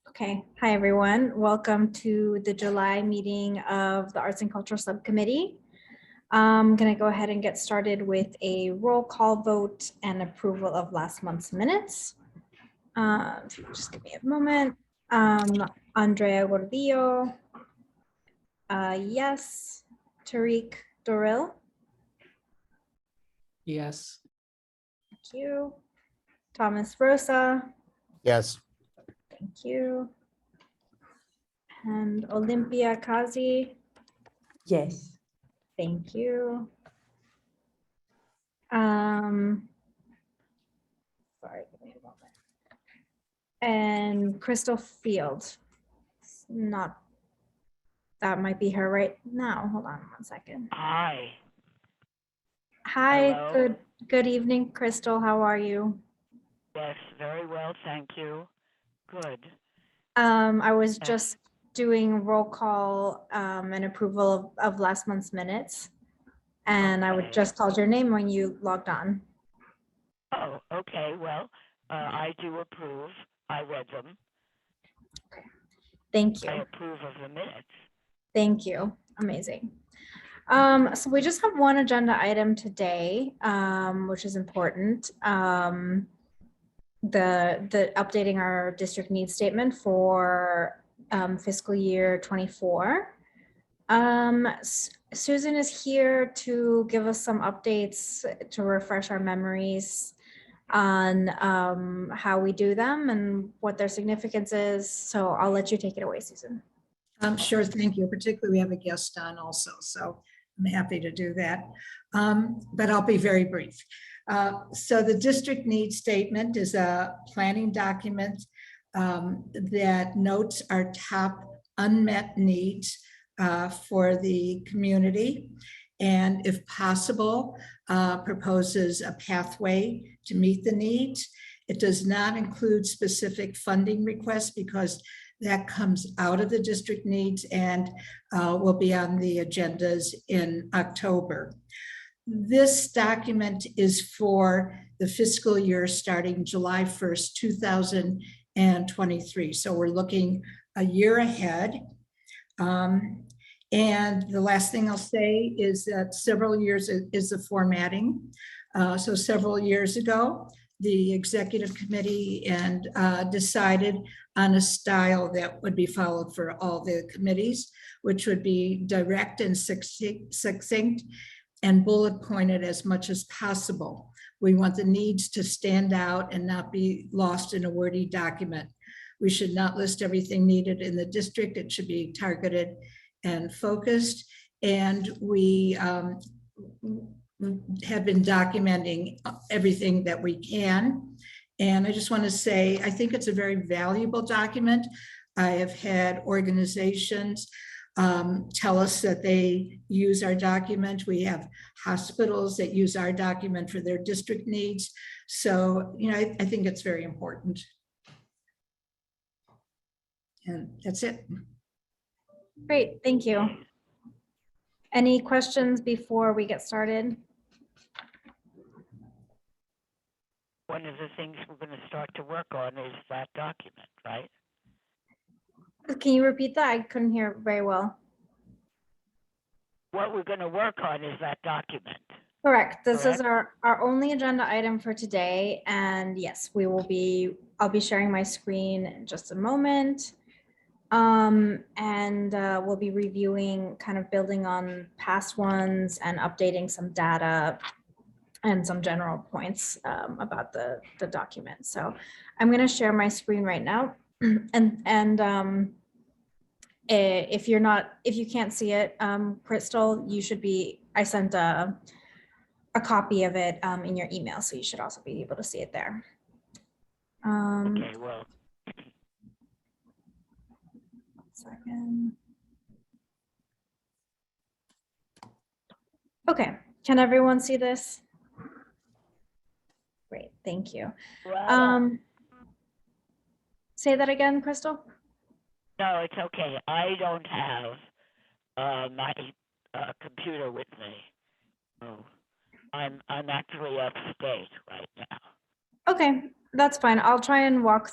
Okay, hi everyone. Welcome to the July meeting of the Arts and Culture Subcommittee. I'm going to go ahead and get started with a roll call vote and approval of last month's minutes. If you could just give me a moment. Andrea Gordillo, yes. Tariq Doril, Yes. thank you. Thomas Rosa, Yes. thank you. And Olympia Kazi, Yes. thank you. Sorry, give me a moment. And Crystal Field. Not, that might be her right now. Hold on one second. Hi. Hi, Hello. good evening, Crystal. How are you? Yes, very well, thank you. Good. I was Yes. just doing roll call and approval of last month's minutes. And I would Okay. just called your name when you logged on. Oh, okay. Well, I do approve. I read them. Thank you. I approve of the minutes. Thank you. Amazing. So we just have one agenda item today, which is important. The updating our district needs statement for fiscal year 24. Susan is here to give us some updates to refresh our memories on how we do them and what their significance is. So I'll let you take it away, Susan. Sure, thank you. Particularly, we have a guest on also, so I'm happy to do that. But I'll be very brief. So the district needs statement is a planning document that notes our top unmet needs for the community, and if possible, proposes a pathway to meet the needs. It does not include specific funding requests because that comes out of the district needs and will be on the agendas in October. This document is for the fiscal year starting July 1st, 2023. So we're looking a year ahead. And the last thing I'll say is that several years is the formatting. So several years ago, the executive committee and decided on a style that would be followed for all the committees, which would be direct and succinct and bullet pointed as much as possible. We want the needs to stand out and not be lost in a wordy document. We should not list everything needed in the district. It should be targeted and focused. And we have been documenting everything that we can. And I just want to say, I think it's a very valuable document. I have had organizations tell us that they use our document. We have hospitals that use our document for their district needs. So, you know, I think it's very important. And that's it. Great, thank you. Any questions before we get started? One of the things we're going to start to work on is that document, right? Can you repeat that? I couldn't hear very well. What we're going to work on is that document. Correct. This is our only agenda item for today. And yes, I'll be sharing my screen in just a moment. And we'll be reviewing, kind of building on past ones and updating some data and some general points about the document. So I'm going to share my screen right now. And if you can't see it, Crystal, I sent a copy of it in your email, so you should also be able to see it there. Okay, well. 1 second. Okay, can everyone see this? Great, thank you. Say that again, Crystal. No, it's okay. I don't have my computer with me. Oh, I'm actually upstate right now. Okay, that's fine. I'll try and walk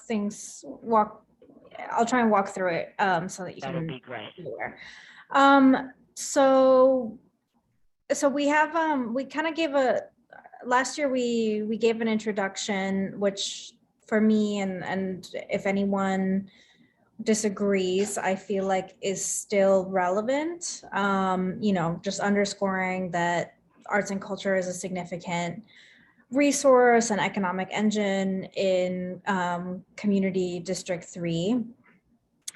I'll try and walk through it so that you That'll can be great. be aware. So we have we kind of gave last year we gave an introduction, which for me and if anyone disagrees, I feel like is still relevant. You know, just underscoring that arts and culture is a significant resource and economic engine in Community District 3.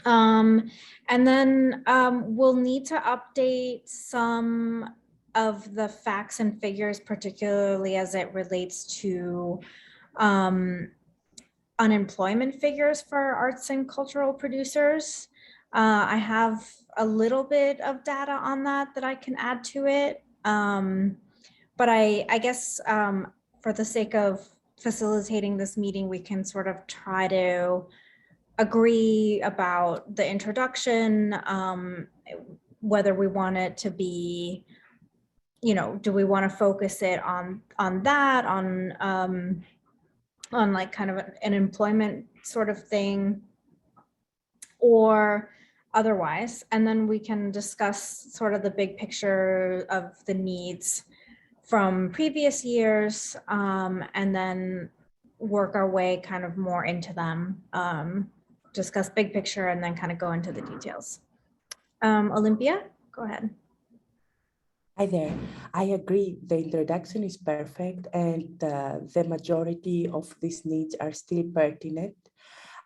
And then we'll need to update some of the facts and figures, particularly as it relates to unemployment figures for arts and cultural producers. I have a little bit of data on that I can add to it. But I guess for the sake of facilitating this meeting, we can sort of try to agree about the introduction, whether we want it to be, you know, do we want to focus it on that, on like kind of an employment sort of thing, or otherwise, and then we can discuss sort of the big picture of the needs from previous years, and then work our way kind of more into them, discuss big picture and then kind of go into the details. Olympia, go ahead. Hi there. I agree. The introduction is perfect and the majority of these needs are still pertinent.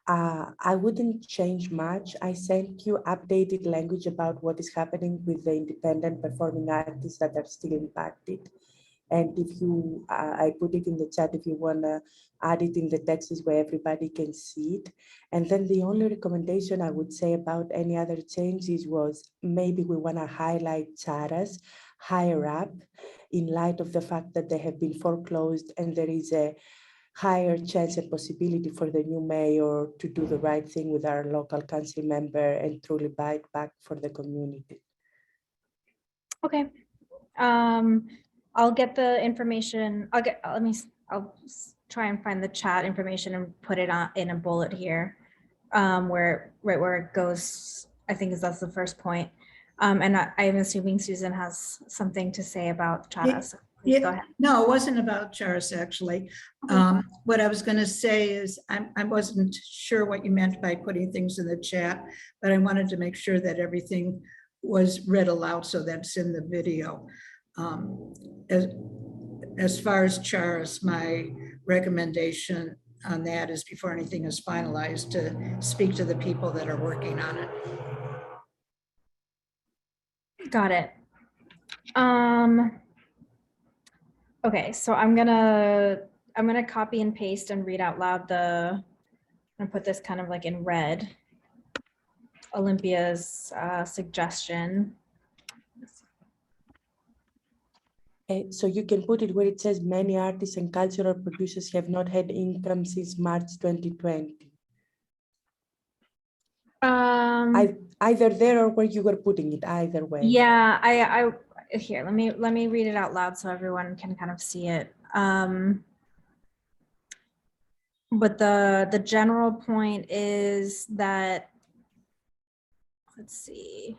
I wouldn't change much. I sent you updated language about what is happening with the independent performing artists that are still impacted. And if you, I put it in the chat if you want to add it in the texts where everybody can see it. And then the only recommendation I would say about any other changes was maybe we want to highlight charas higher up in light of the fact that they have been foreclosed and there is a higher chance and possibility for the new mayor to do the right thing with our local council member and truly bite back for the community. Okay. I'll get the information. I'll try and find the chat information and put it on in a bullet here, right where it goes. I think that's the first point. And I'm assuming Susan has something to say about charas. So please go ahead. No, it wasn't about charas actually. What I was going to say is I wasn't sure what you meant by putting things in the chat, but I wanted to make sure that everything was read aloud so that's in the video. As far as charas, my recommendation on that is before anything is finalized to speak to the people that are working on it. Got it. Okay, so I'm gonna copy and paste and read out loud and put this kind of like in red. Olympia's suggestion. So you can put it where it says many artists and cultural producers have not had income since March 2020. Either there or where you were putting it, either way. Yeah, I here, let me read it out loud so everyone can kind of see it. But the general point is that, let's see.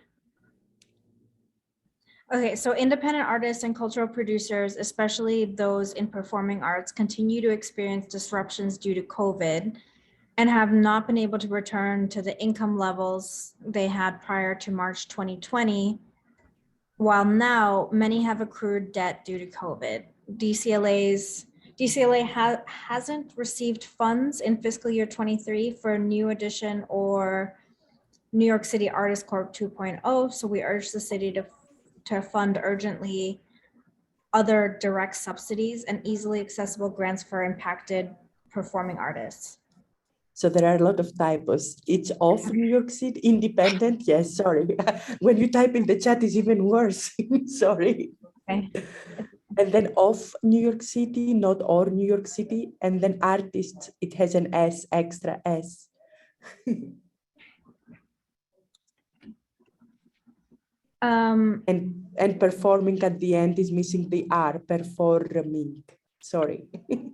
Okay, so independent artists and cultural producers, especially those in performing arts, continue to experience disruptions due to COVID and have not been able to return to the income levels they had prior to March 2020, while now many have accrued debt due to COVID. DCLA hasn't received funds in fiscal year 23 for New Edition or New York City Artist Corp 2.0, so we urge the city to fund urgently other direct subsidies and easily accessible grants for impacted performing artists. So there are a lot of typos. It's off New York City, independent. Yes, sorry. When you type in the chat, it's even worse. Sorry. Okay. And then off New York City, not or New York City. And then artists, it has an S, extra S. And performing at the end is missing the R, performing. Sorry. Okay.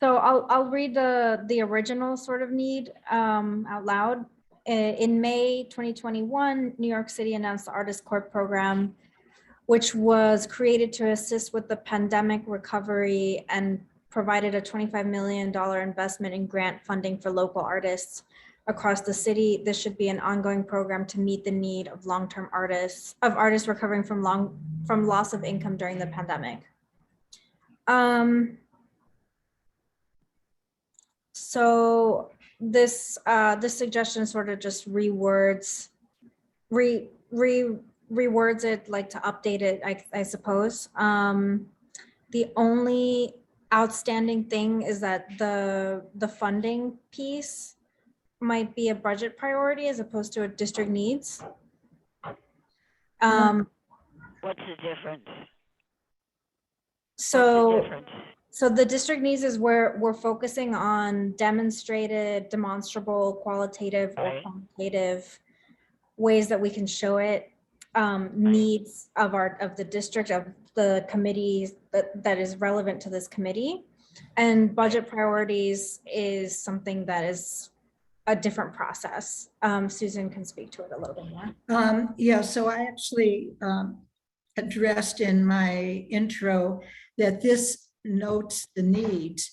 So I'll read the original sort of need out loud. In May 2021, New York City announced the Artist Corps program, which was created to assist with the pandemic recovery and provided a $25 million investment in grant funding for local artists across the city. This should be an ongoing program to meet the need of long-term artists recovering from loss of income during the pandemic. So this suggestion sort of just rewords it, like to update it, I suppose. The only outstanding thing is that the funding piece might be a budget priority as opposed to a district needs. What's the difference? So the district needs is where we're focusing on demonstrated, demonstrable, qualitative or Right. quantitative ways that we can show it, needs of the district, of the committees that is relevant to this committee. And budget priorities is something that is a different process. Susan can speak to it a little bit more. Yeah, so I actually addressed in my intro that this notes the needs,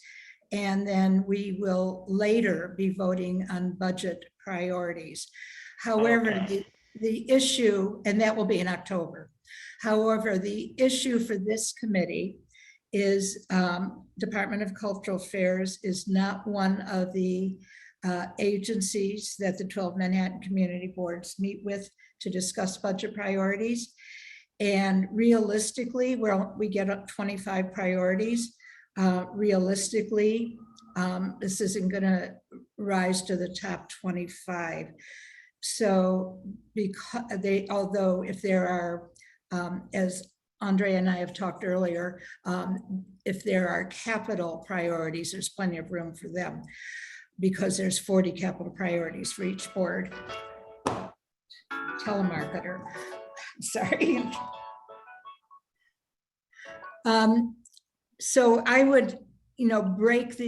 and then we will later be voting on budget priorities. However, Okay. the issue, and that will be in October. However, the issue for this committee is Department of Cultural Affairs is not one of the agencies that the 12 Manhattan Community Boards meet with to discuss budget priorities. And realistically, we get up 25 priorities. Realistically, this isn't going to rise to the top 25. So because although if there are, as Andre and I have talked earlier, if there are capital priorities, there's plenty of room for them because there's 40 capital priorities for each board. Telemarketer, sorry. So I would, break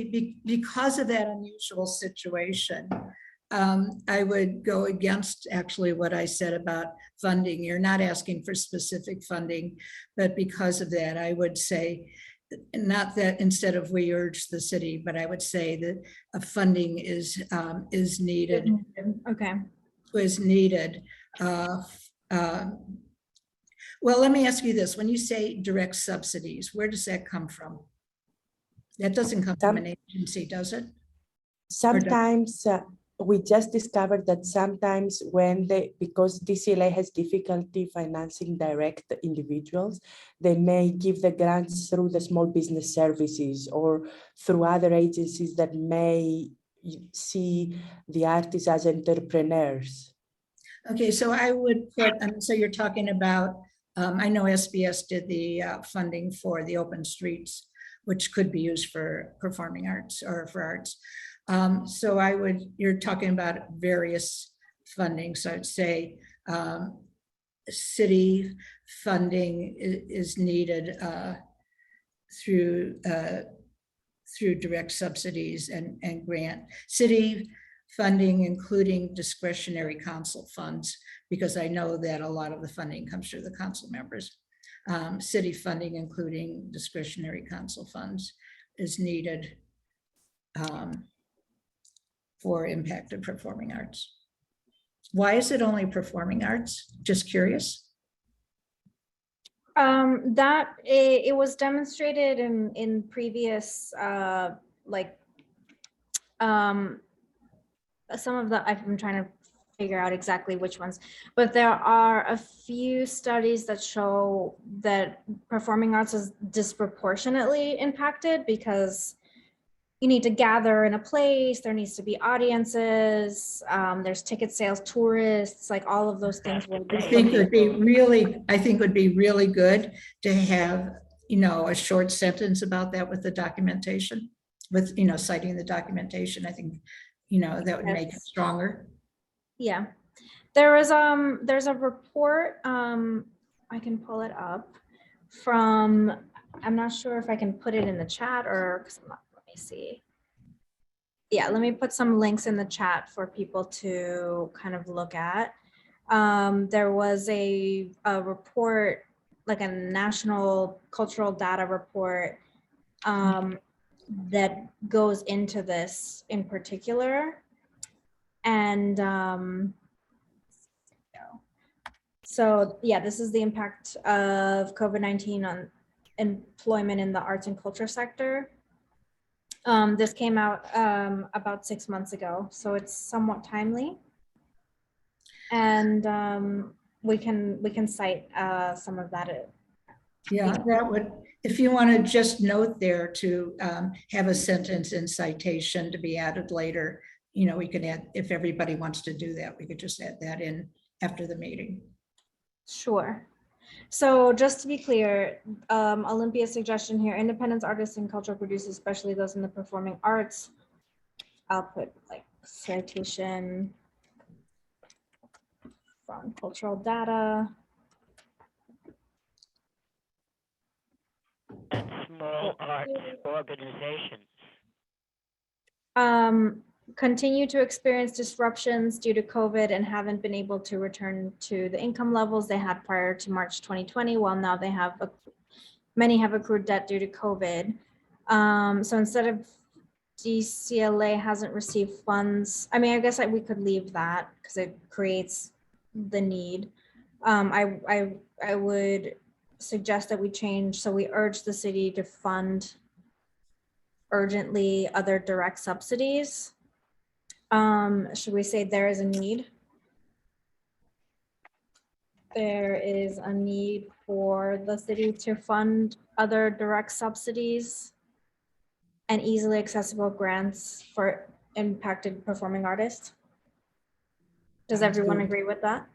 because of that unusual situation, I would go against actually what I said about funding. You're not asking for specific funding, but because of that, I would say, not that instead of we urge the city, but I would say that funding is needed. Okay. Was needed. Well, let me ask you this. When you say direct subsidies, where does that come from? That doesn't come from an agency, does it? Sometimes we just discovered that sometimes because DCLA has difficulty financing direct individuals, they may give the grants through the small business services or through other agencies that may see the artists as entrepreneurs. Okay, so I would put, so you're talking about, I know SBS did the funding for the open streets, which could be used for performing arts or for arts. So you're talking about various funding. So I'd say city funding is needed through direct subsidies and grant. City funding, including discretionary council funds, because I know that a lot of the funding comes through the council members. City funding, including discretionary council funds, is needed for impacted performing arts. Why is it only performing arts? Just curious. That it was demonstrated in previous some of the, I'm trying to figure out exactly which ones, but there are a few studies that show that performing arts is disproportionately impacted because you need to gather in a place, there needs to be audiences, there's ticket sales, tourists, like all of those things. I think it would be really good to have, a short sentence about that with the documentation, with, citing the documentation. I think, that would make it stronger. Yeah, there's a report, I can pull it up from, I'm not sure if I can put it in the chat or, let me see. Yeah, let me put some links in the chat for people to kind of look at. There was a report, like a national cultural data report that goes into this in particular. And so yeah, this is the impact of COVID-19 on employment in the arts and culture sector. This came out about 6 months ago, so it's somewhat timely. And we can cite some of that. Yeah, that would, if you want to just note there to have a sentence in citation to be added later, you know, we could add, if everybody wants to do that, we could just add that in after the meeting. Sure. So just to be clear, Olympia's suggestion here, independent artists and cultural producers, especially those in the performing arts, I'll put like citation from cultural data. And small arts organizations. Continue to experience disruptions due to COVID and haven't been able to return to the income levels they had prior to March 2020, while now they have, many have accrued debt due to COVID. So instead of DCLA hasn't received funds, I mean, I guess we could leave that because it creates the need. I would suggest that we change, so we urge the city to fund urgently other direct subsidies. Should we say there is a need? There is a need for the city to fund other direct subsidies and easily accessible grants for impacted performing artists. Does Sounds everyone good. agree with that?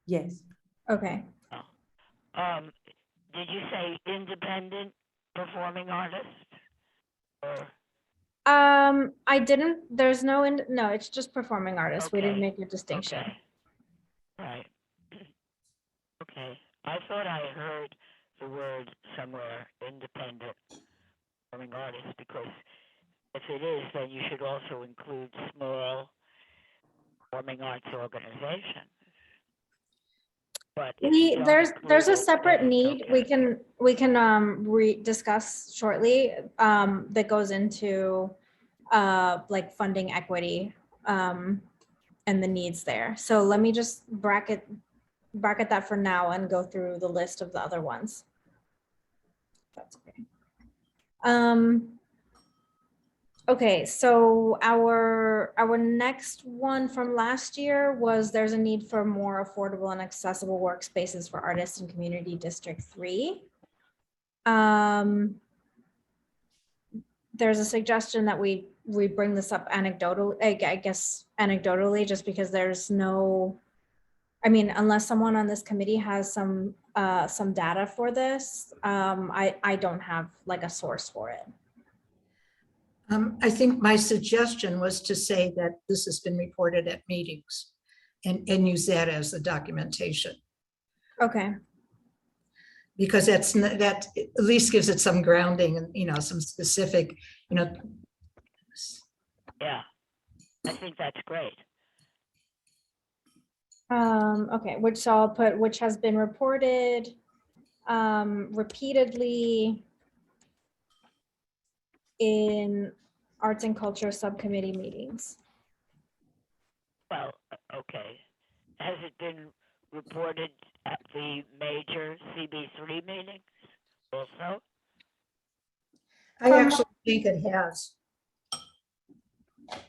Yes. Okay. Did you say independent performing artists? Or I didn't, there's no, no, it's just performing artists. We didn't Okay. make a distinction. okay, right. Okay, I thought I heard the word somewhere, independent performing artists, because if it is, then you should also include small performing arts organizations. But if you don't There's include a it, separate then it's need okay. we can discuss shortly that goes into like funding equity and the needs there. So let me just bracket that for now and go through the list of the other ones. That's okay. Okay, so our next one from last year was there's a need for more affordable and accessible workspaces for artists in Community District 3. There's a suggestion that we bring this up anecdotally, I guess anecdotally, just because there's no, I mean, unless someone on this committee has some data for this, I don't have like a source for it. I think my suggestion was to say that this has been reported at meetings and use that as the documentation, Okay. because that at least gives it some grounding and, you know, some specific, you know. Yeah, I think that's great. Okay, which I'll put, which has been reported repeatedly in arts and culture subcommittee meetings. Well, okay. Has it been reported at the major CB3 meetings also? I actually think it has.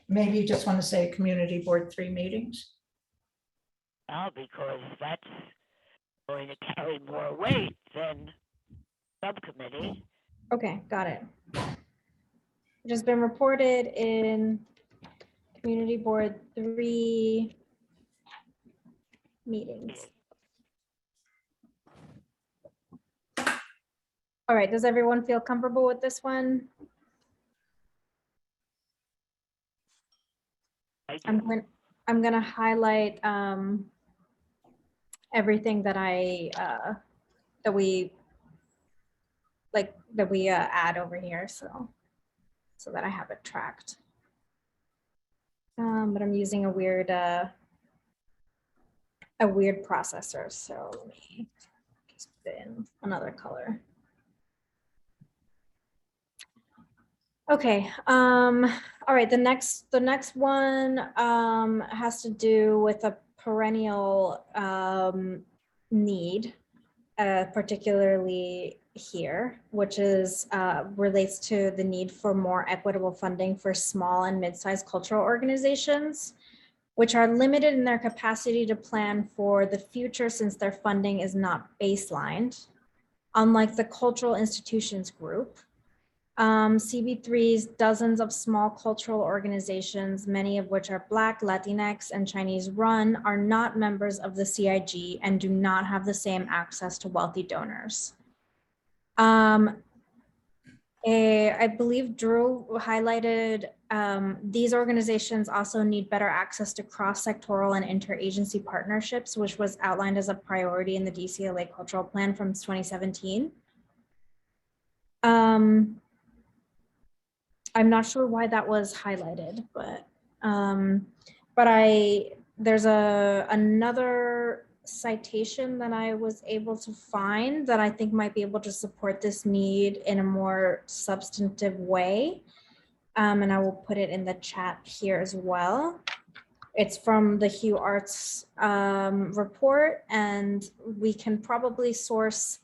Maybe you just want to say Community Board 3 meetings. Well, because that's going to carry more weight than subcommittee. Okay, got it. It has been reported in Community Board 3 meetings. All right, does everyone feel comfortable with this one? I'm gonna highlight everything that that we add over here. So so that I have it tracked. But I'm using a weird processor, so let me just put in another color. Okay, all right, the next one has to do with a perennial need, particularly here, which is relates to the need for more equitable funding for small and mid-sized cultural organizations, which are limited in their capacity to plan for the future since their funding is not baselined, unlike the cultural institutions group. CB3's dozens of small cultural organizations, many of which are Black, Latinx, and Chinese run, are not members of the CIG and do not have the same access to wealthy donors. I believe Drew highlighted these organizations also need better access to cross-sectoral and interagency partnerships, which was outlined as a priority in the DCLA Cultural Plan from 2017. I'm not sure why that was highlighted, but there's another citation that I was able to find that I think might be able to support this need in a more substantive way. And I will put it in the chat here as well. It's from the Hugh Arts report, and we can probably source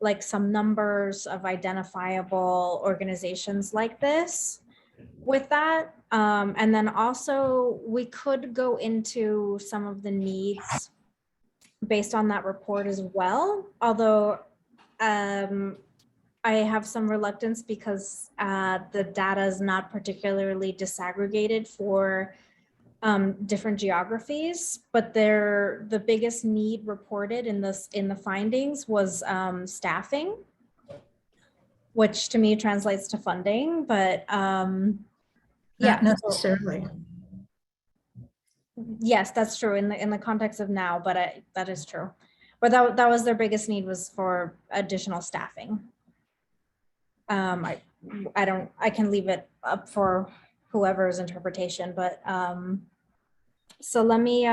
like some numbers of identifiable organizations like this with that. And then also we could go into some of the needs based on that report as well. Although I have some reluctance because the data is not particularly disaggregated for different geographies, but the biggest need reported in the findings was staffing, which to me translates to funding, but Not yeah, necessarily. yes, that's true in the context of now, but that is true. But that was their biggest need, was for additional staffing. I can leave it up for whoever's interpretation, but so let me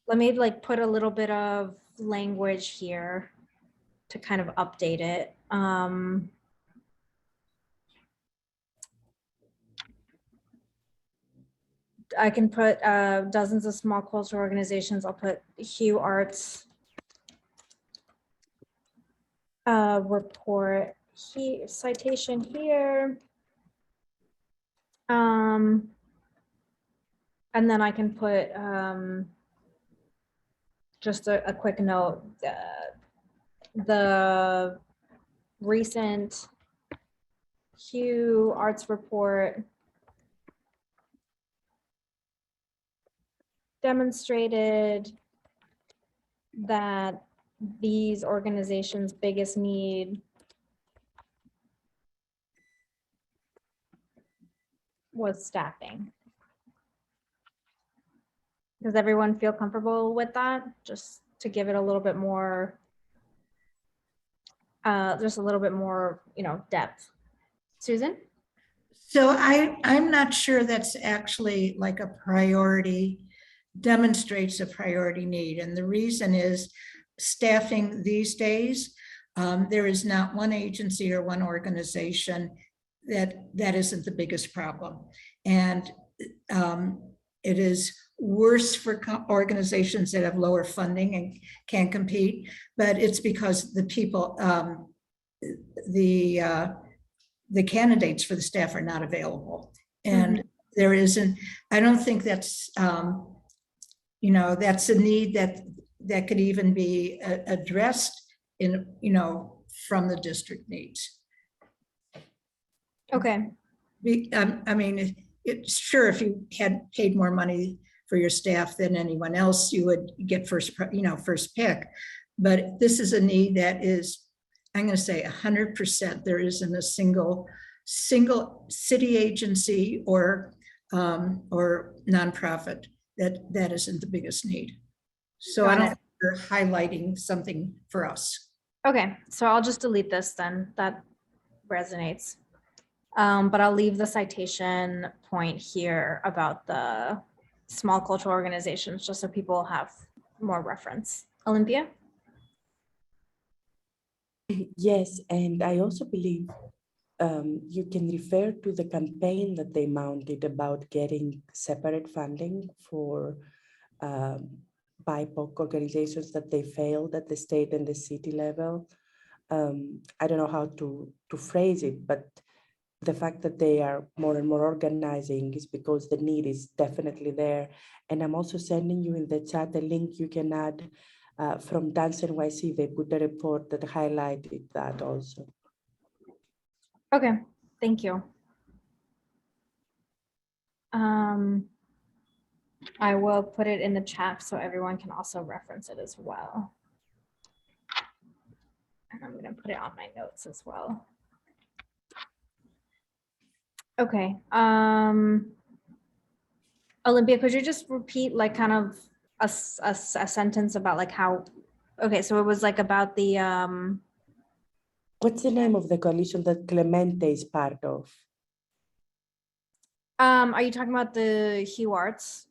like put a little bit of language here to kind of update it. I can put dozens of small cultural organizations. I'll put Hugh Arts report citation here. And then I can put just a quick note. The recent Hugh Arts report demonstrated that these organizations' biggest need was staffing. Does everyone feel comfortable with that? Just to give it a little bit more, just a little bit more, depth. Susan? So I'm not sure that's actually like a priority, demonstrates a priority need. And the reason is staffing these days. There is not one agency or one organization that isn't the biggest problem. And it is worse for organizations that have lower funding and can't compete, but it's because the people, the candidates for the staff are not available. And there isn't, I don't think that's, that's a need that could even be addressed in, from the district needs. Okay. I mean, it's sure if you had paid more money for your staff than anyone else, you would get first pick. But this is a need that is, I'm going to say 100%. There isn't a single city agency or nonprofit that isn't the biggest need. So I don't think you're highlighting something for us. Okay, so I'll just delete this then. That resonates. But I'll leave the citation point here about the small cultural organizations, just so people have more reference. Olympia? Yes, and I also believe you can refer to the campaign that they mounted about getting separate funding for BIPOC organizations that they failed at the state and the city level. I don't know how to phrase it, but the fact that they are more and more organizing is because the need is definitely there. And I'm also sending you in the chat a link you can add from Dance NYC. They put a report that highlighted that also. Okay, thank you. I will put it in the chat so everyone can also reference it as well. And I'm gonna put it on my notes as well. Okay, Olympia, could you just repeat like kind of a sentence about like how, okay, so it was like about the, What's the name of the coalition that Clemente is part of? are you talking about the Hugh Arts?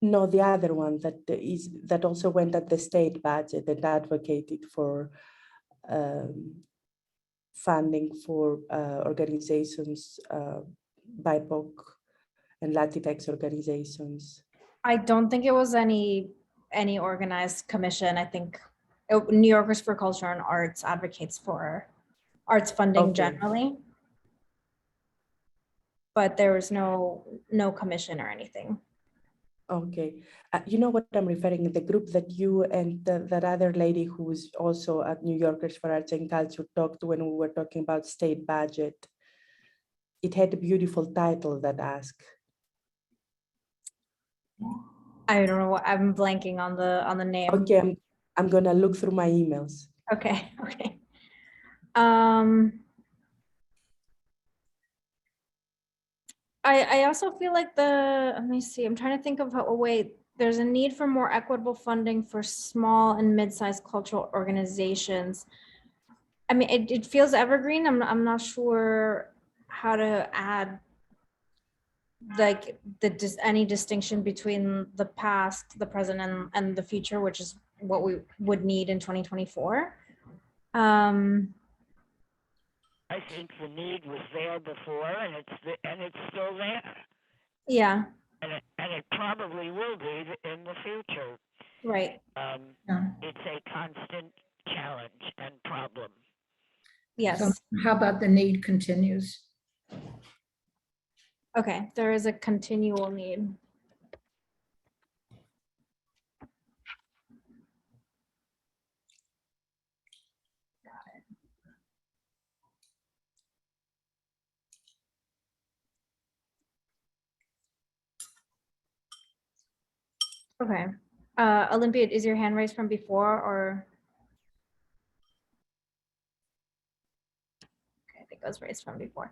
No, the other one that also went at the state budget and advocated for funding for organizations, BIPOC and Latinx organizations. I don't think it was any organized commission. I think New Yorkers for Culture and Arts advocates for arts funding Okay. generally. But there was no commission or anything. Okay, you know what I'm referring, the group that you and that other lady who's also at New Yorkers for Arts and Culture talked when we were talking about state budget. It had a beautiful title that asked. I don't know what, I'm blanking on the name. Okay, I'm gonna look through my emails. Okay, okay. I also feel like let me see, I'm trying to think of a way, there's a need for more equitable funding for small and mid-sized cultural organizations. I mean, it feels evergreen. I'm not sure how to add like any distinction between the past, the present, and the future, which is what we would need in 2024. I think the need was there before, and it's still there, Yeah, and it probably will be in the future. right. It's a constant challenge and problem. Yes. So how about the need continues? Okay, there is a continual need. Okay. Olympia, is your hand raised from before or? Okay, I think it was raised from before.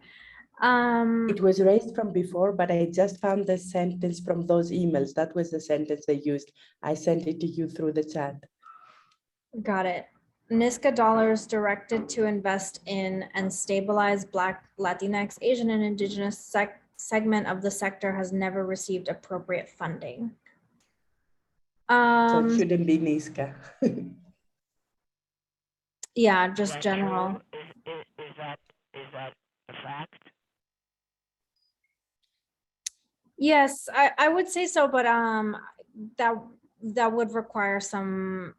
It was raised from before, but I just found the sentence from those emails. That was the sentence they used. I sent it to you through the chat. Got it. NISCA dollars directed to invest in and stabilize Black, Latinx, Asian, and Indigenous segment of the sector has never received appropriate funding. So it shouldn't be NISCA. Yeah, Is just that general. true? Is that a fact? Yes, I would say so, but that would require some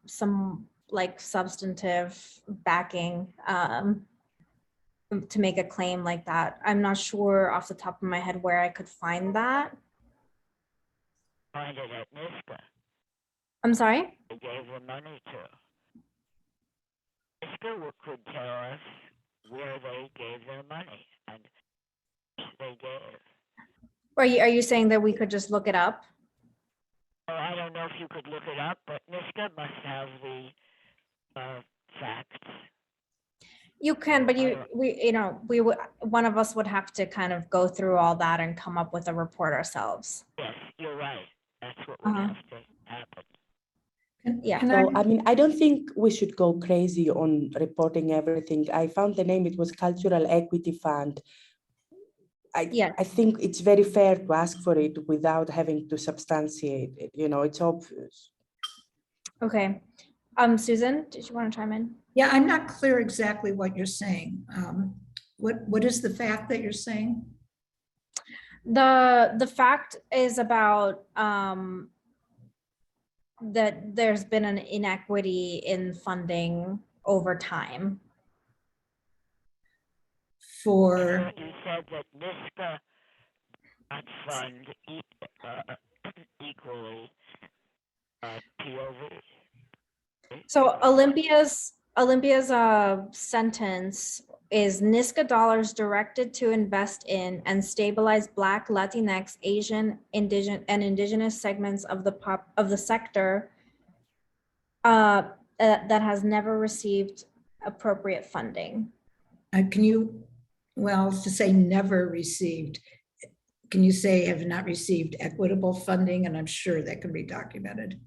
like substantive backing to make a claim like that. I'm not sure off the top of my head where I could find that. Find it at NISCA. I'm sorry? They gave the money to. NISCA could tell us where they gave their money, and they gave. Are you saying that we could just look it up? Well, I don't know if you could look it up, but NISCA must have the facts. You can, but one of us would have to kind of go through all that and come up with a report ourselves. Yes, you're right. That's what would have to happen. Yeah. So, I mean, I don't think we should go crazy on reporting everything. I found the name, it was Cultural Equity Fund, Yes. I think it's very fair to ask for it without having to substantiate it. You know, it's obvious. Okay. Susan, did you want to chime in? Yeah, I'm not clear exactly what you're saying. What is the fact that you're saying? The fact is about that there's been an inequity in funding over time. For, You said that NISCA not fund equally POV. So Olympia's sentence is NISCA dollars directed to invest in and stabilize Black, Latinx, Asian, indigenous segments of the sector that has never received appropriate funding. can you, well, to say never received, can you say have not received equitable funding? And I'm sure that can be documented.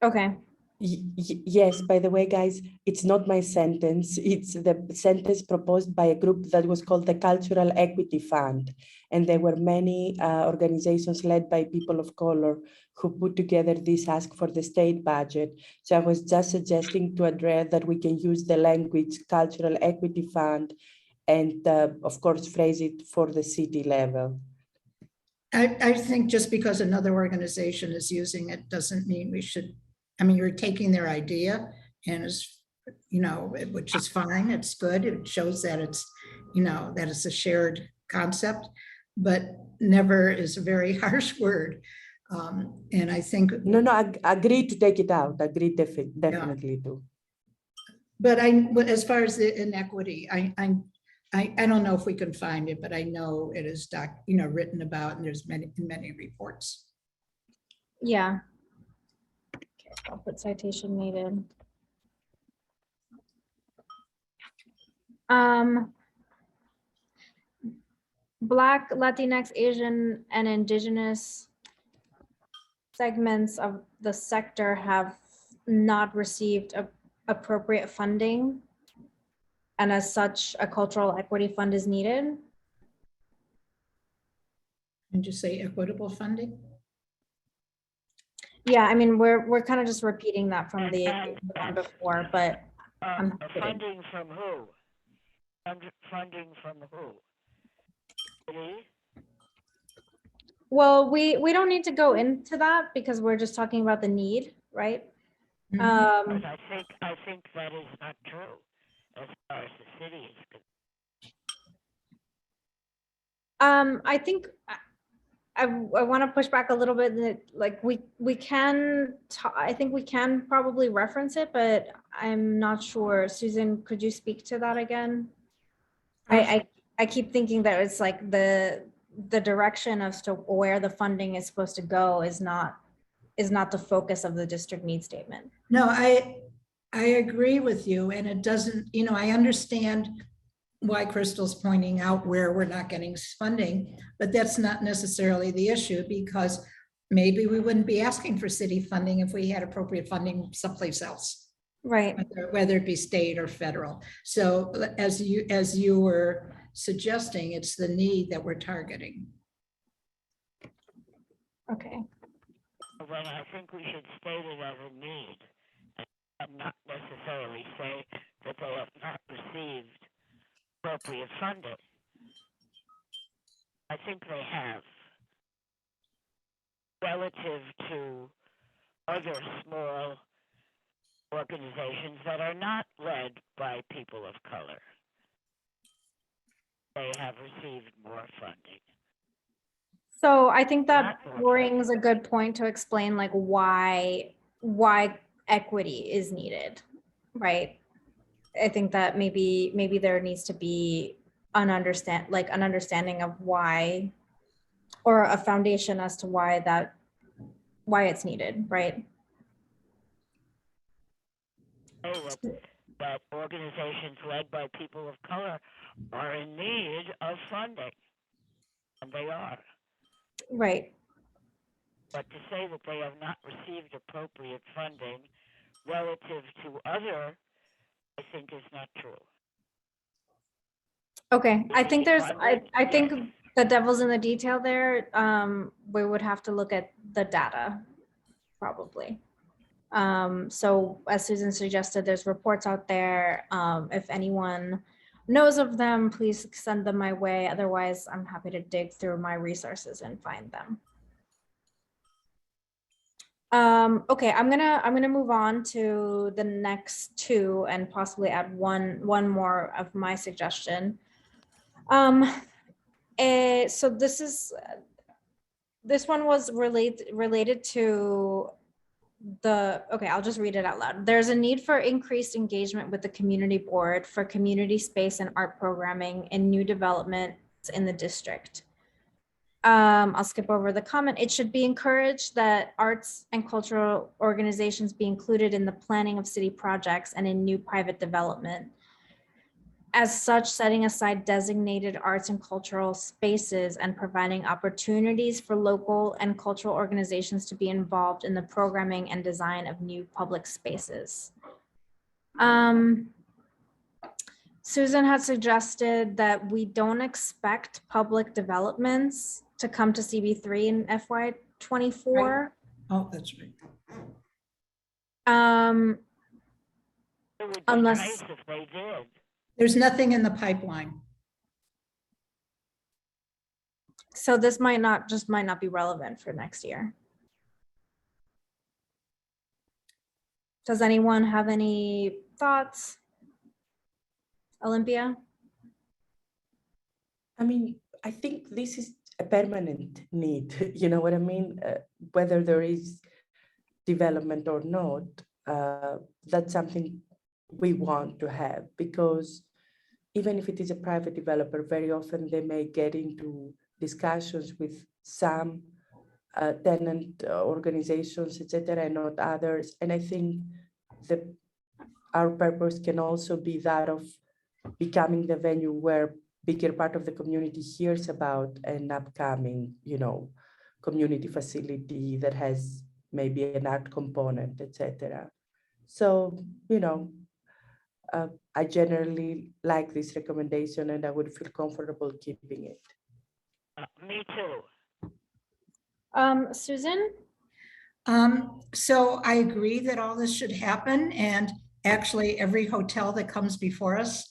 Okay. Yes, by the way, guys, it's not my sentence. It's the sentence proposed by a group that was called the Cultural Equity Fund. And there were many organizations led by people of color who put together this ask for the state budget. So I was just suggesting to address that we can use the language Cultural Equity Fund and of course, phrase it for the city level. I think just because another organization is using it doesn't mean we should, I mean, you're taking their idea and is, you know, which is fine, it's good, it shows that it's, you know, that it's a shared concept, but never is a very harsh word. And I think. No, I agree to take it out, agree definitely to. But as far as the inequity, I don't know if we can find it, but I know it is written about, and there's many reports. Yeah. Okay, I'll put citation needed. Black, Latinx, Asian, and indigenous segments of the sector have not received appropriate funding. And as such, a cultural equity fund is needed. And just say equitable funding? Yeah, I mean, we're kind of just repeating that from the one before, but I'm funding from who? Funding from who? City? well, we don't need to go into that because we're just talking about the need, right? Mhm. I think that is not true as far as the city is concerned. I think I want to push back a little bit that like we can I think we can probably reference it, but I'm not sure. Susan, could you speak to that again? I keep thinking that it's like the direction as to where the funding is supposed to go is not the focus of the district need statement. No, I agree with you, and it doesn't, I understand why Crystal's pointing out where we're not getting funding, but that's not necessarily the issue, because maybe we wouldn't be asking for city funding if we had appropriate funding someplace else, Right. whether it be state or federal. So as you were suggesting, it's the need that we're targeting. Okay. Well, I think we should state it as a need and not necessarily say that they have not received appropriate funding. I think they have. Relative to other small organizations that are not led by people of color, they have received more funding. So I think that brings a good point to explain like why equity is needed, right? I think that maybe there needs to be an understanding of why, or a foundation as to why it's needed, right? That organizations led by people of color are in need of funding, and they are. Right. But to say that they have not received appropriate funding relative to other, I think is not true. Okay, I think there's, Funded? I think the devil's in the detail there. We would have to look at the data, probably. So as Susan suggested, there's reports out there. If anyone knows of them, please send them my way. Otherwise, I'm happy to dig through my resources and find them. Okay, I'm gonna move on to the next two and possibly add one more of my suggestion. So this one was related to okay, I'll just read it out loud. There's a need for increased engagement with the community board for community space and art programming and new developments in the district. I'll skip over the comment. It should be encouraged that arts and cultural organizations be included in the planning of city projects and in new private development. As such, setting aside designated arts and cultural spaces and providing opportunities for local and cultural organizations to be involved in the programming and design of new public spaces. Susan had suggested that we don't expect public developments to come to CB3 in FY24. Oh, that's right. It would be Unless- nice if they did. There's nothing in the pipeline. So this might not be relevant for next year. Does anyone have any thoughts? Olympia? I mean, I think this is a permanent need, you know what I mean? Whether there is development or not, that's something we want to have, because even if it is a private developer, very often they may get into discussions with some tenant organizations, etc., and not others. And I think our purpose can also be that of becoming the venue where bigger part of the community hears about an upcoming, you know, community facility that has maybe an art component, etc. So, you know, I generally like this recommendation and I would feel comfortable keeping it. Me too. Susan? So I agree that all this should happen, and actually every hotel that comes before us,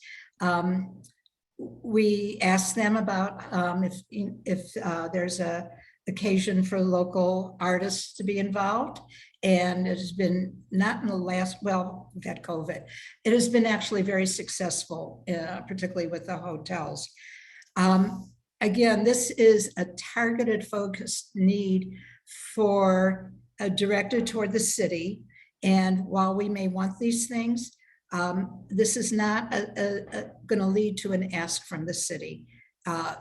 we ask them about if there's a occasion for local artists to be involved. And it has been not in the last, well, we've had COVID. It has been actually very successful, particularly with the hotels. Again, this is a targeted focused need for directed toward the city. And while we may want these things, this is not going to lead to an ask from the city.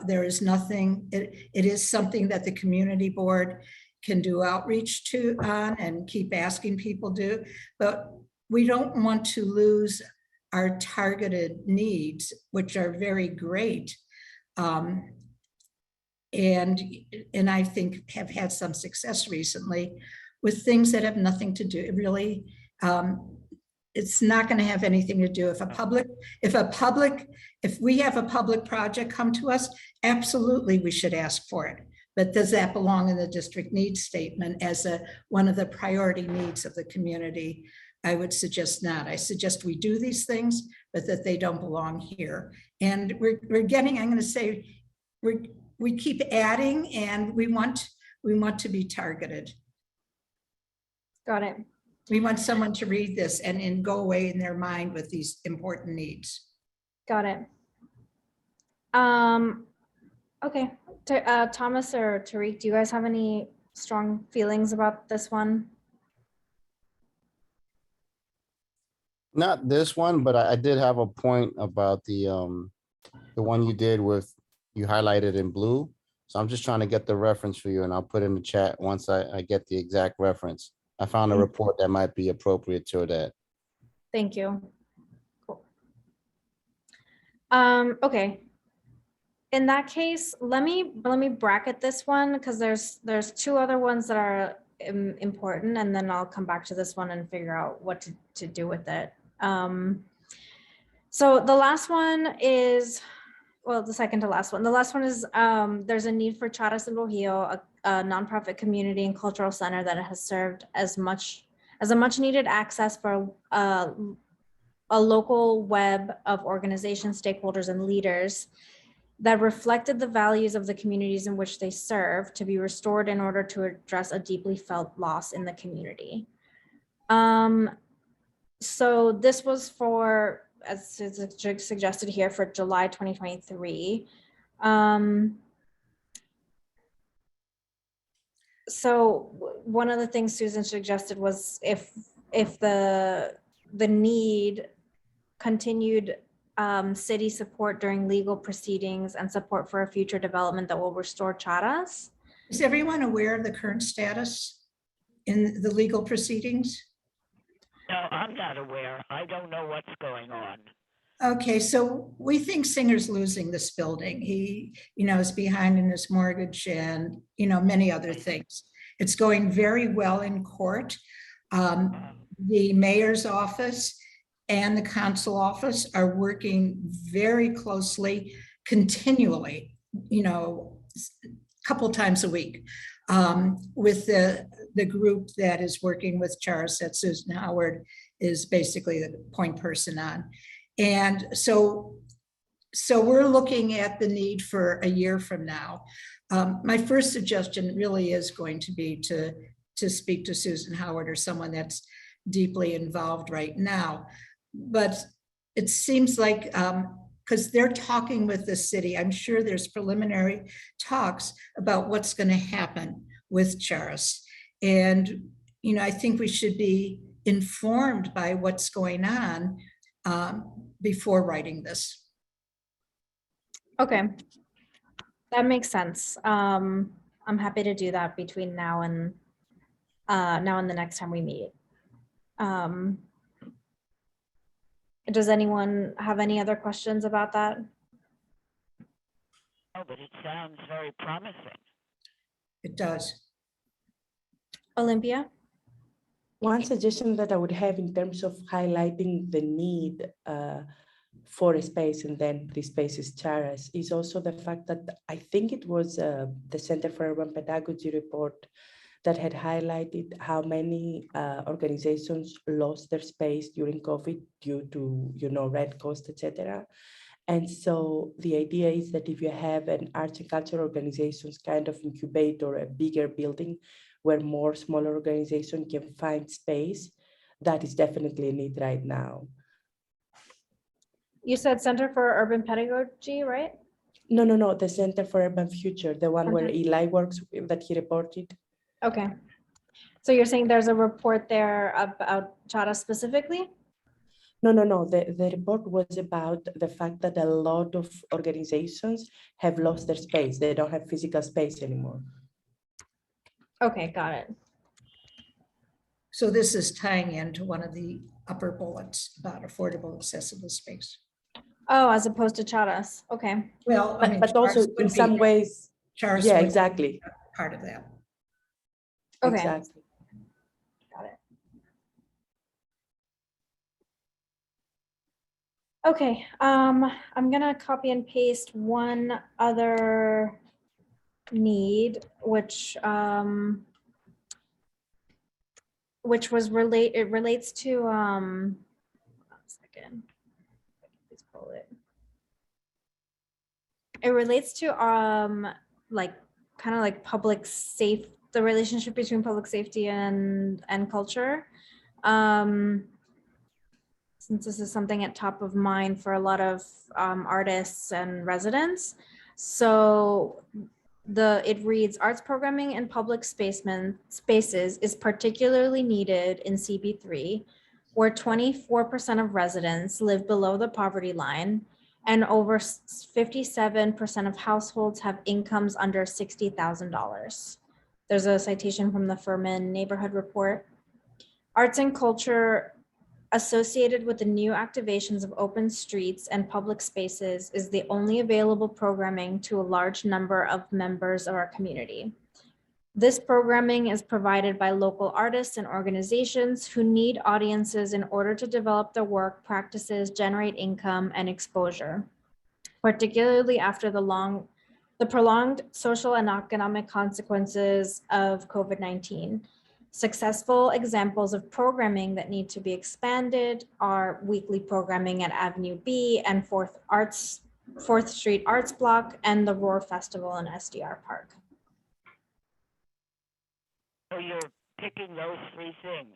There is nothing, it is something that the community board can do outreach to on and keep asking people to, but we don't want to lose our targeted needs, which are very great. And I think have had some success recently with things that have nothing to do, really, it's not going to have anything to do if we have a public project come to us, absolutely we should ask for it. But does that belong in the district needs statement as one of the priority needs of the community? I would suggest not. I suggest we do these things, but that they don't belong here. And we're getting, I'm going to say, we keep adding, and we want to be targeted. Got it. We want someone to read this and go away in their mind with these important needs. Got it. Okay, Thomas or Tariq, do you guys have any strong feelings about this one? Not this one, but I did have a point about the one you did with, you highlighted in blue. So I'm just trying to get the reference for you, and I'll put in the chat once I get the exact reference. I found a report that might be appropriate to that. Thank you. Cool. Okay. In that case, let me bracket this one, because there's two other ones that are important, and then I'll come back to this one and figure out what to do with it. So the last one is well, the second to last one. The last one is there's a need for Charas and Bojio, a nonprofit community and cultural center that has served as a much needed access for a local web of organizations, stakeholders, and leaders that reflected the values of the communities in which they serve to be restored in order to address a deeply felt loss in the community. So this was for, as it's suggested here, for July 2023. So one of the things Susan suggested was if the need continued city support during legal proceedings and support for a future development that will restore Charas. Is everyone aware of the current status in the legal proceedings? No, I'm not aware. I don't know what's going on. Okay, so we think Singer's losing this building. He, is behind in his mortgage and, many other things. It's going very well in court. The mayor's office and the council office are working very closely, continually, a couple times a week, with the group that is working with Charas, that Susan Howard is basically the point person on. And so we're looking at the need for a year from now. My first suggestion really is going to be to speak to Susan Howard or someone that's deeply involved right now. But it seems like, because they're talking with the city, I'm sure there's preliminary talks about what's going to happen with Charas. And, I think we should be informed by what's going on before writing this. Okay, that makes sense. I'm happy to do that between now and the next time we meet. Does anyone have any other questions about that? No, but it sounds very promising. It does. Olympia? One suggestion that I would have in terms of highlighting the need for a space, and then the space is Charas, is also the fact that I think it was the Center for Urban Pedagogy report that had highlighted how many organizations lost their space during COVID due to, rent cost, etc. And so the idea is that if you have an arts and culture organizations kind of incubator, a bigger building where more smaller organizations can find space, that is definitely a need right now. You said Center for Urban Pedagogy, right? No, the Center for Urban Future, the one where Eli works with, that he reported. Okay. So you're saying there's a report there about Charas specifically? No. The report was about the fact that a lot of organizations have lost their space. They don't have physical space anymore. Okay, got it. So this is tying into one of the upper bullets about affordable, accessible space. Oh, as opposed to Charas. Okay. Well, I mean, But also Charas would in some be- ways, Charas yeah, would be exactly. part of that. Okay. Exactly. Got it. Okay, I'm gonna copy and paste one other need, which was it relates to one second. Please pull it. It relates to like kind of like the relationship between public safety and culture. Since this is something at top of mind for a lot of artists and residents. So it reads, arts programming in public spaces is particularly needed in CB3, where 24% of residents live below the poverty line and over 57% of households have incomes under $60,000. There's a citation from the Furman Neighborhood Report. Arts and culture associated with the new activations of open streets and public spaces is the only available programming to a large number of members of our community. This programming is provided by local artists and organizations who need audiences in order to develop their work, practices, generate income, and exposure. particularly after the prolonged social and economic consequences of COVID-19. Successful examples of programming that need to be expanded are weekly programming at Avenue B and 4th Street Arts Block and the Roar Festival in SDR Park. So you're picking those three things.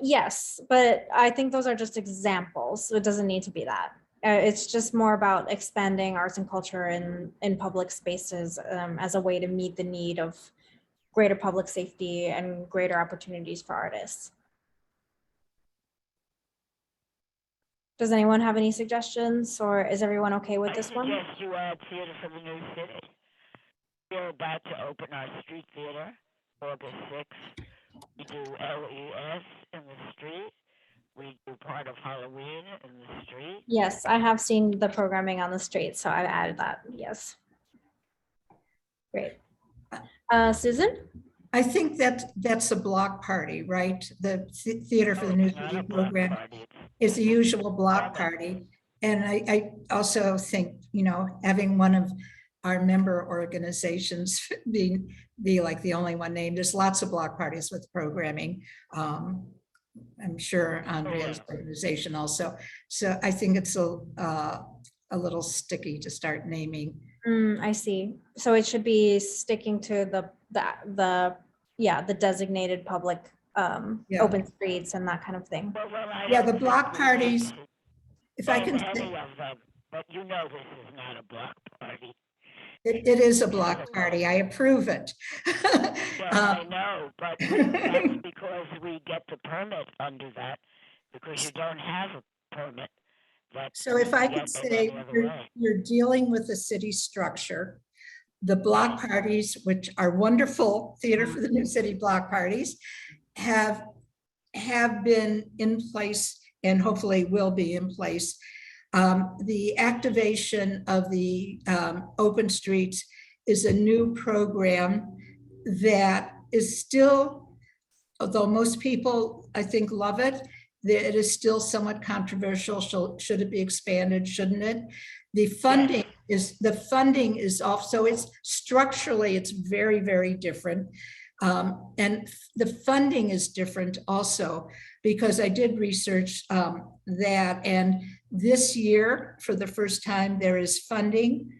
Yes, but I think those are just examples, so it doesn't need to be that. It's just more about expanding arts and culture in public spaces as a way to meet the need of greater public safety and greater opportunities for artists. Does anyone have any suggestions, or is everyone okay with this one? I suggest you add Theater for the New City. We're about to open our street theater, August 6th. We do LES in the street. We do part of Halloween in the street. Yes, I have seen the programming on the street, so I added that, yes. Great. Susan? I think that's a block party, right? The Theater for the New It's not City a block program party, it's- is the usual block party. And I also think, you know, having one of our member organizations be like the only one named, there's lots of block parties with programming. I'm sure Andrea's organization also. So I think it's a little sticky to start naming. I see. So it should be sticking to the designated public Yeah. open streets and that kind of thing. Well, I Yeah, don't the think block we parties, need to if I can, name say- any of them, but you know this is not a block party. it is a block party. I approve it. Yes, I know, but that's because we get the permit under that, because you don't have a permit. So if I could say, you're dealing with the city structure, the block parties, which are wonderful Theater for the New City block parties, have been in place and hopefully will be in place. The activation of the open streets is a new program that is still, although most people, I think, love it, it is still somewhat controversial. Should it be expanded? Shouldn't it? The funding is off. So it's structurally, it's very, very different. And the funding is different also, because I did research that, and this year, for the first time, there is funding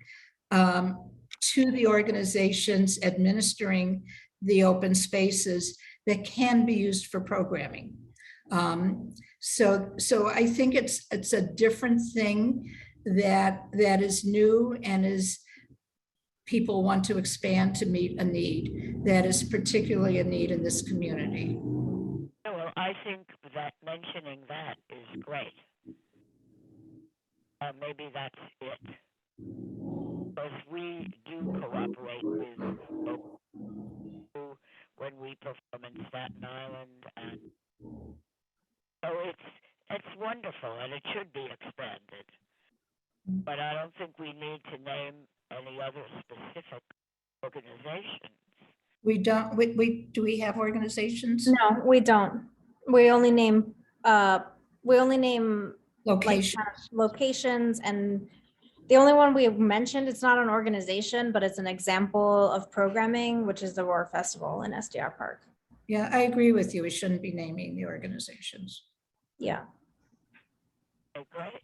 to the organizations administering the open spaces that can be used for programming. So I think it's a different thing that is new and is people want to expand to meet a need that is particularly a need in this community. Well, I think that mentioning that is great. Maybe that's it. Because we do cooperate with local when we perform in Staten Island, and so it's wonderful and it should be expanded. But I don't think we need to name any other specific organizations. We don't, do we have organizations? No, we don't. We only name Location. locations, and the only one we have mentioned, it's not an organization, but it's an example of programming, which is the Roar Festival in SDR Park. Yeah, I agree with you. We shouldn't be naming the organizations. Yeah. Okay, great.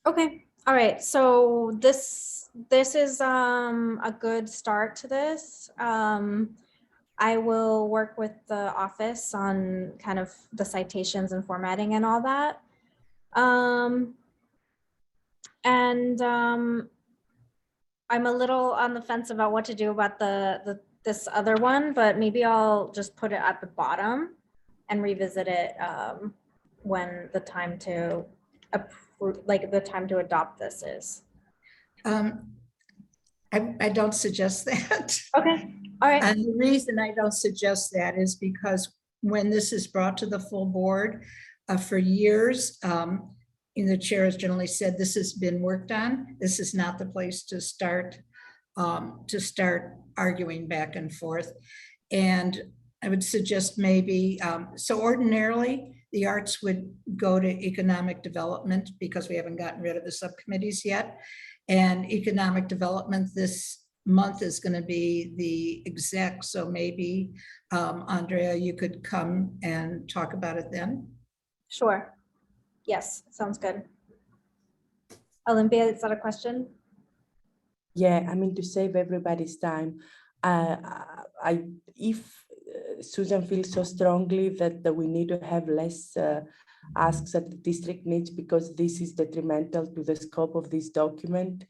Okay. All right. So this is a good start to this. I will work with the office on kind of the citations and formatting and all that. I'm a little on the fence about what to do about this other one, but maybe I'll just put it at the bottom and revisit it when the time to approve, like the time to adopt this is. I don't suggest that. Okay. All right. And the reason I don't suggest that is because when this is brought to the full board for years, the chair has generally said this has been worked on. This is not the place to start arguing back and forth. And I would suggest maybe, so ordinarily The arts would go to economic development because we haven't gotten rid of the subcommittees yet. And economic development this month is going to be the exec. So maybe, Andrea, you could come and talk about it then. Sure. Yes, sounds good. Olympia, is that a question? Yeah, I mean, to save everybody's time, if Susan feels so strongly that we need to have less asks at the district needs because this is detrimental to the scope of this document,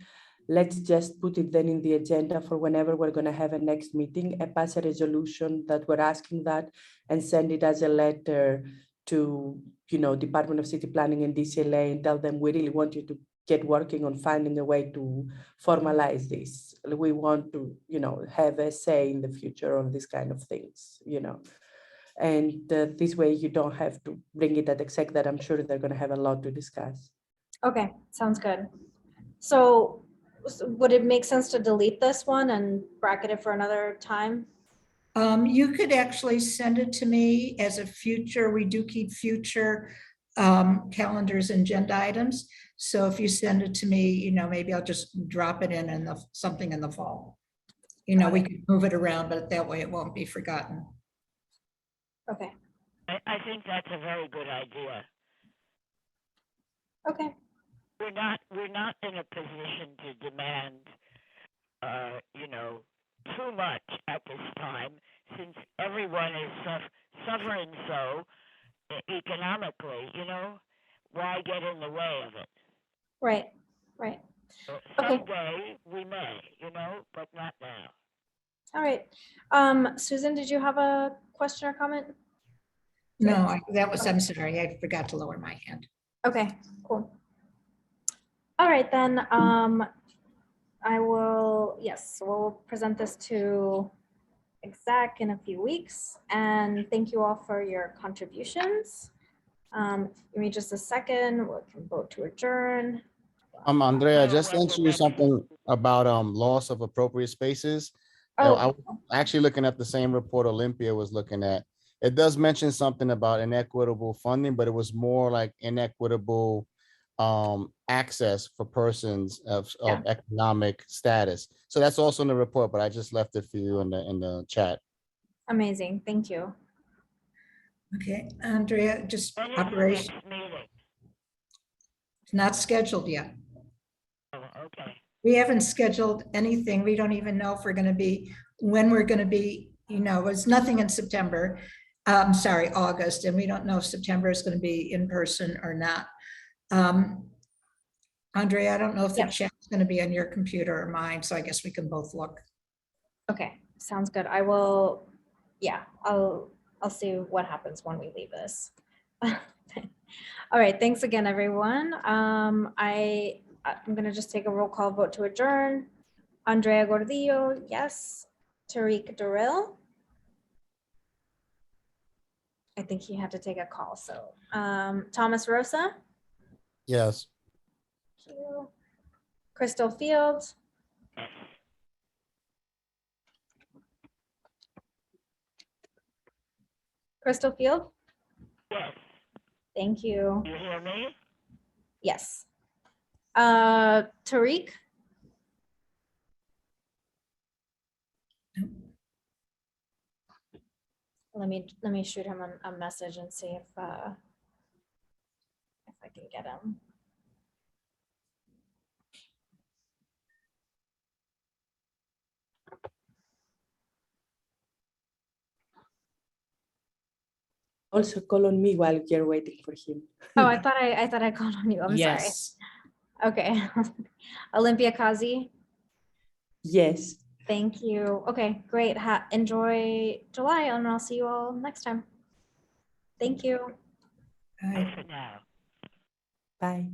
let's just put it then in the agenda for whenever we're going to have a next meeting and pass a resolution that we're asking that and send it as a letter to, Department of City Planning and DCLA and tell them we really want you to get working on finding a way to formalize this. We want to, have a say in the future on these kind of things, and this way you don't have to bring it at exec that I'm sure they're going to have a lot to discuss. Okay, sounds good. So would it make sense to delete this one and bracket it for another time? You could actually send it to me as a future, we do keep future calendars and agenda items. So if you send it to me, maybe I'll just drop it in something in the fall. We could move it around, but that way it won't be forgotten. Okay, I think that's a very good idea. okay, We're not in a position to demand, too much at this time, since everyone is suffering so economically, why get in the way of it? right. Okay. Someday we may, but not now. All right. Susan, did you have a question or comment? No, I'm sorry, I forgot to lower my hand. Okay, cool. All right, then, we'll present this to exec in a few weeks, and thank you all for your contributions. Give me just a second, we can vote to adjourn. Andrea, I just sent you something about loss of appropriate spaces. I Oh, was actually looking at the same report Olympia was looking at. It does mention something about inequitable funding, but it was more like inequitable access for persons of Yeah. economic status. So that's also in the report, but I just left it for you in the chat. amazing, thank you. Okay, Andrea, just When is the operation, next meeting? it's not scheduled yet. Oh, okay. We haven't scheduled anything. We don't even know if we're going to be, when we're going to be, it's nothing in September. Sorry, August, and we don't know if September is going to be in person or not. Andrea, I don't know if the Yep. chat's going to be on your computer or mine, so I guess we can both look. Okay, sounds good. I will, I'll see what happens when we leave this. All right, thanks again, everyone. I'm gonna just take a roll call vote to adjourn. Andrea Gordillo, yes. Tariq Durrell. I think he had to take a call, so, Thomas Rosa. Yes. Thank you. Crystal Field. Crystal Field, Yes. thank you. You hear me? Yes. Tariq, let me shoot him a message and see if I can get him. Also call on me while you're waiting for him. Oh, I thought I called on you. I'm Yes. sorry. Okay. Olympia Kazi, Yes. thank you. Okay, great. Enjoy July, and I'll see you all next time. Thank you. All right. For now. Bye.